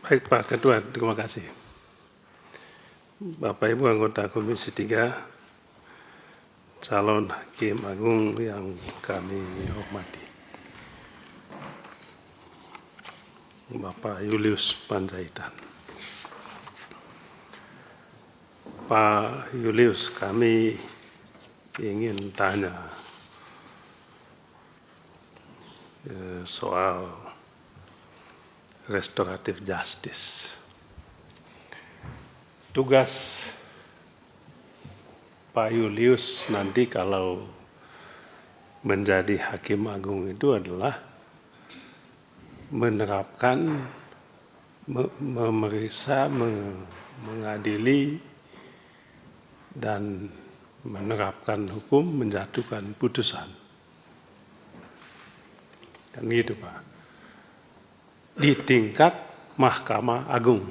Baik Pak Ketua, terima kasih. Bapak Ibu anggota Komisi 3, calon Hakim Agung yang kami hormati. Bapak Julius Panjaitan. Pak Julius, kami ingin tanya soal restoratif justice. Tugas Pak Julius nanti kalau menjadi Hakim Agung itu adalah menerapkan, memeriksa, mengadili, dan menerapkan hukum, menjatuhkan putusan. Kan gitu Pak. Di tingkat Mahkamah Agung.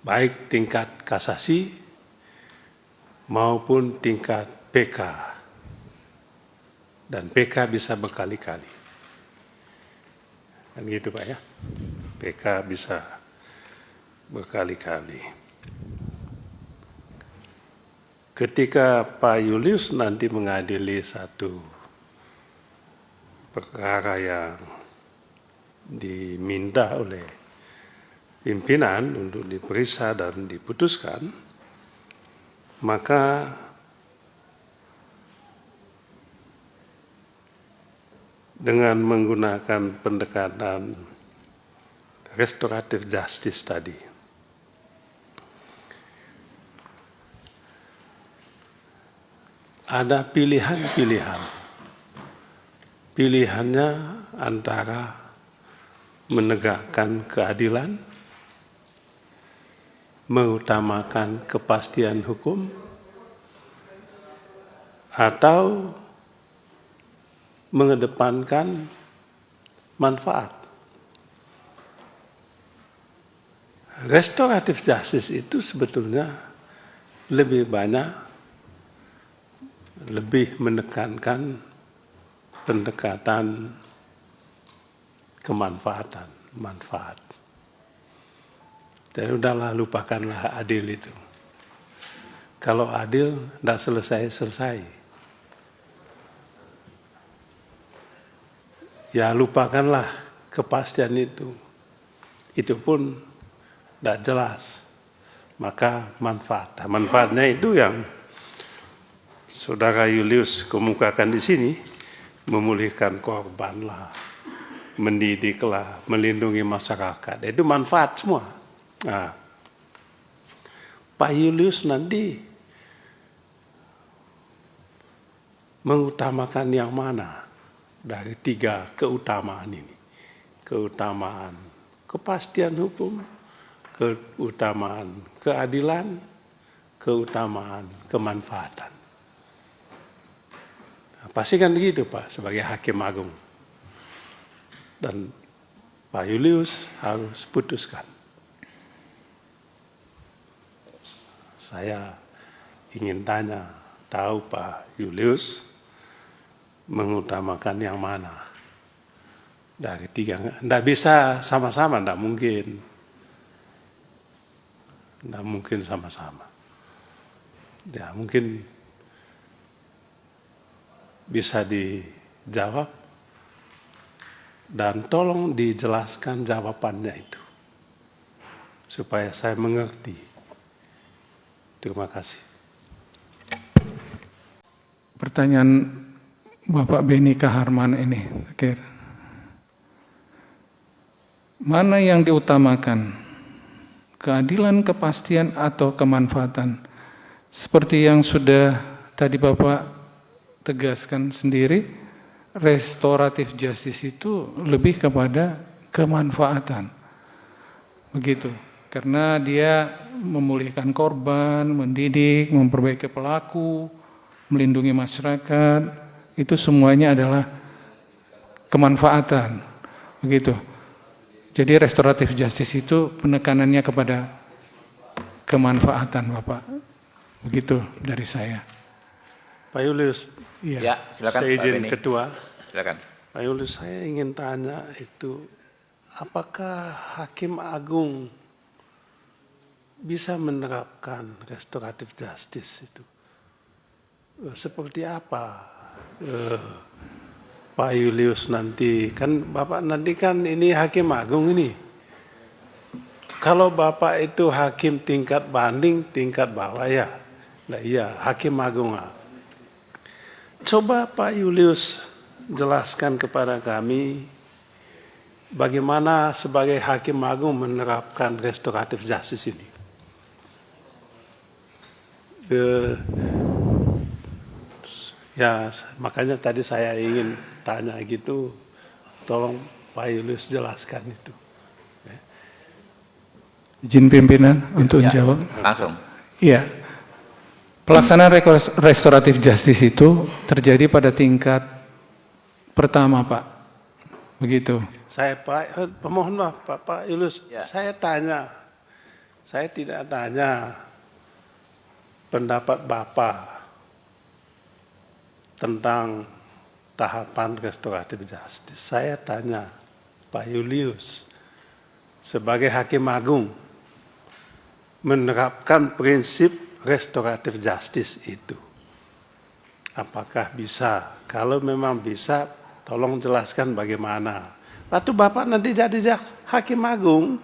Baik tingkat kasasi maupun tingkat PK. Dan PK bisa berkali-kali. Kan gitu Pak ya. PK bisa berkali-kali. Ketika Pak Julius nanti mengadili satu perkara yang diminta oleh pimpinan untuk diperiksa dan diputuskan, maka dengan menggunakan pendekatan restoratif justice tadi, ada pilihan-pilihan. Pilihannya antara menegakkan keadilan, mengutamakan kepastian hukum, atau mengedepankan manfaat. Restoratif justice itu sebetulnya lebih banyak, lebih menekankan pendekatan kemanfaatan, manfaat. Dan udahlah, lupakanlah adil itu. Kalau adil, tidak selesai-selesai. Ya lupakanlah kepastian itu. Itu pun tidak jelas. Maka manfaat. Manfaatnya itu yang Saudara Julius kemukakan di sini, memulihkan korban lah, mendidiklah, melindungi masyarakat. Itu manfaat semua. Nah, Pak Julius nanti mengutamakan yang mana dari tiga keutamaan ini? Keutamaan kepastian hukum, keutamaan keadilan, keutamaan kemanfaatan. Pasti kan begitu Pak, sebagai Hakim Agung. Dan Pak Julius harus putuskan. Saya ingin tanya, tahu Pak Julius mengutamakan yang mana? Dari tiga, tidak bisa sama-sama, tidak mungkin. Tidak mungkin sama-sama. Ya mungkin bisa dijawab dan tolong dijelaskan jawabannya itu supaya saya mengerti. Terima kasih. Pertanyaan Bapak Beni Kaharman ini, mana yang diutamakan? Keadilan, kepastian, atau kemanfaatan? Seperti yang sudah tadi Bapak tegaskan sendiri, restoratif justice itu lebih kepada kemanfaatan. Begitu. Karena dia memulihkan korban, mendidik, memperbaiki pelaku, melindungi masyarakat, itu semuanya adalah kemanfaatan. Begitu. Jadi restoratif justice itu penekanannya kepada kemanfaatan, Bapak. Begitu dari saya. Pak Julius, Ya, silakan saya izin Pak Beni. Ketua. Silakan. Pak Julius, saya ingin tanya itu apakah Hakim Agung bisa menerapkan restoratif justice itu? Seperti apa Pak Julius nanti? Kan Bapak nanti kan ini Hakim Agung ini. Kalau Bapak itu hakim tingkat banding, tingkat bawah ya. Nah iya, Hakim Agung. Coba Pak Julius jelaskan kepada kami bagaimana sebagai Hakim Agung menerapkan restoratif justice ini. Ya, makanya tadi saya ingin tanya gitu, tolong Pak Julius jelaskan itu. Izin pimpinan untuk jawab. Langsung. Iya. Pelaksanaan restoratif justice itu terjadi pada tingkat pertama, Pak. Begitu. Saya pemohon maaf Pak Julius, saya tanya, saya tidak tanya pendapat Bapak tentang tahapan restoratif justice. Saya tanya Pak Julius sebagai Hakim Agung menerapkan prinsip restoratif justice itu. Apakah bisa? Kalau memang bisa, tolong jelaskan bagaimana. Lalu Bapak nanti jadi Hakim Agung,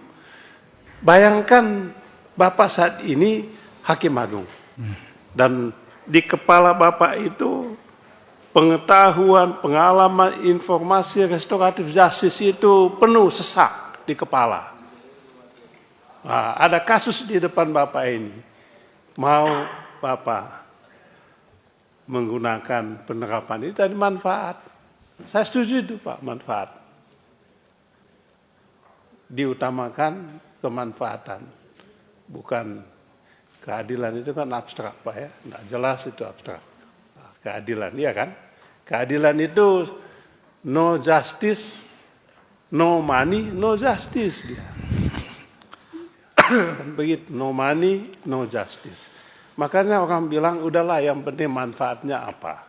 bayangkan Bapak saat ini Hakim Agung. Dan di kepala Bapak itu pengetahuan, pengalaman, informasi restoratif justice itu penuh sesak di kepala. Nah, ada kasus di depan Bapak ini. Mau Bapak menggunakan penerapan ini tadi manfaat. Saya setuju itu Pak, manfaat. Diutamakan kemanfaatan. Bukan keadilan itu kan abstrak Pak ya. Nggak jelas itu abstrak. Nah, keadilan, iya kan? Keadilan itu no justice, no money, no justice dia. Kan begitu, no money, no justice. Makanya orang bilang, udahlah yang penting manfaatnya apa.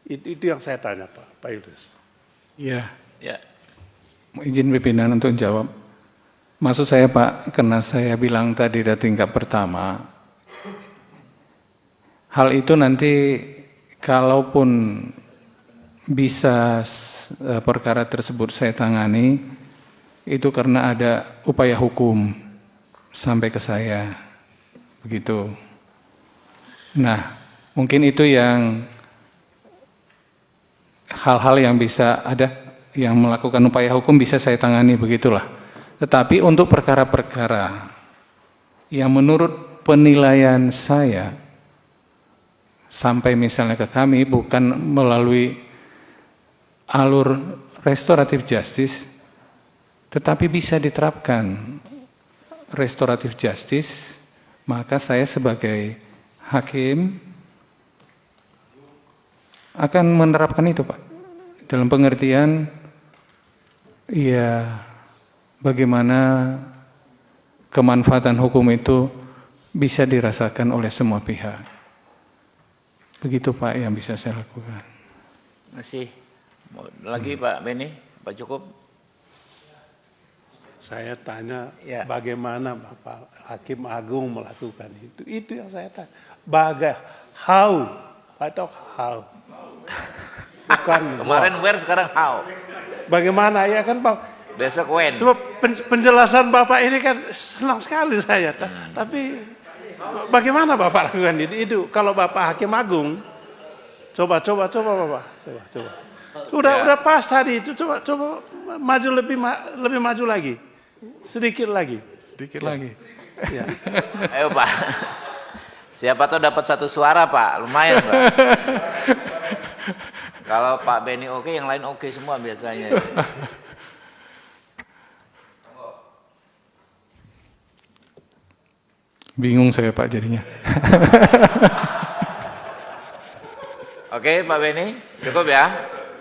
Itu yang saya tanya Pak Julius. Iya. Ya. Izin pimpinan untuk jawab. Maksud saya Pak, karena saya bilang tadi dari tingkat pertama, hal itu nanti kalaupun bisa perkara tersebut saya tangani, itu karena ada upaya hukum sampai ke saya, begitu. Nah, mungkin itu yang hal-hal yang bisa ada, yang melakukan upaya hukum bisa saya tangani, begitulah. Tetapi untuk perkara-perkara yang menurut penilaian saya, sampai misalnya ke kami, bukan melalui alur restoratif justice, tetapi bisa diterapkan restoratif justice, maka saya sebagai hakim akan menerapkan itu Pak. Dalam pengertian, ya bagaimana kemanfaatan hukum itu bisa dirasakan oleh semua pihak. Begitu Pak yang bisa saya lakukan. Masih lagi Pak Beni, Pak cukup. Saya tanya Ya. bagaimana Bapak Hakim Agung melakukan itu. Itu yang saya tanya. How? Atau how? Bukan. Kemarin where, sekarang how. Bagaimana ya kan Pak? Besok when. Coba penjelasan Bapak ini kan senang sekali saya. Tapi bagaimana Bapak lakukan itu? Kalau Bapak Hakim Agung, coba Bapak. Coba. Udah pas tadi itu. Coba maju lebih maju lagi. Sedikit lagi. Ya. Ayo Pak. Siapa tahu dapat satu suara Pak, lumayan Pak. Kalau Pak Beni oke, yang lain oke semua biasanya. Bingung saya Pak jadinya. Oke Pak Beni, cukup ya.